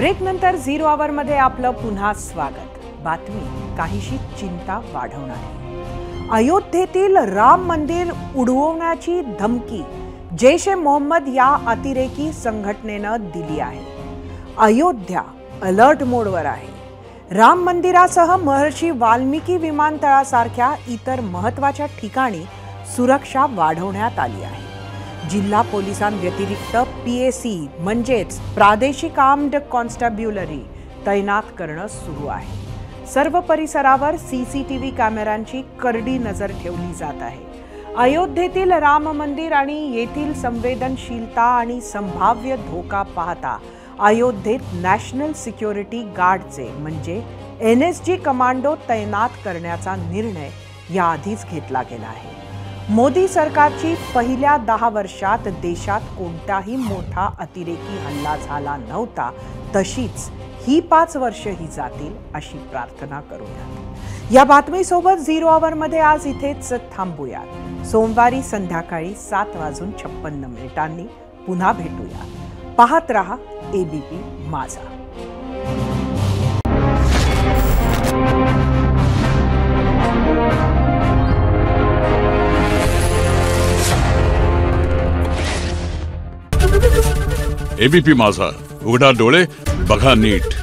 Break नंतर 0 आवर मध्ये आपलं पुन्हा स्वागत। बातमी काहीशी चिंता वाढवणारी। अयोध्येतील राम मंदिर उडवण्याची धमकी जैश ए मोहम्मद या अतिरेकी संघटनेनं दिली आहे। अयोध्या अलर्ट मोडवर आहे। राम मंदिरासह महर्षी वाल्मिकी विमानतळासारख्या इतर महत्त्वाच्या ठिकाणी सुरक्षा वाढवण्यात आली आहे। जिल्हा पोलिसांव्यतिरिक्त पीएसी म्हणजेच प्रादेशिक आर्म्ड कॉन्स्टेब्युलरी तैनात करणं सुरू आहे। सर्व परिसरावर सीसीटीव्ही कॅमेऱ्यांची करडी नजर ठेवली जात आहे। अयोध्येतील राम मंदिर आणि येथील संवेदनशीलता आणि संभाव्य धोका पाहता अयोध्येत नॅशनल सिक्युरिटी गार्डचे म्हणजे एनएसजी कमांडो तैनात करण्याचा निर्णय याआधीच घेतला गेला आहे। मोदी सरकारची पहिल्या 10 वर्षात देशात कोणताही मोठा अतिरेकी हल्ला झाला नव्हता, तशीच ही 5 वर्षही जातील अशी प्रार्थना करूयात। या बातमीसोबत 0 आवर मध्ये आज इथेच थांबूयात। सोमवारी संध्याकाळी 7:56 पुन्हा भेटूया। पाहत रहा एबीपी माझा। एबीपी माझा, उघडा डोळे बघा नीट।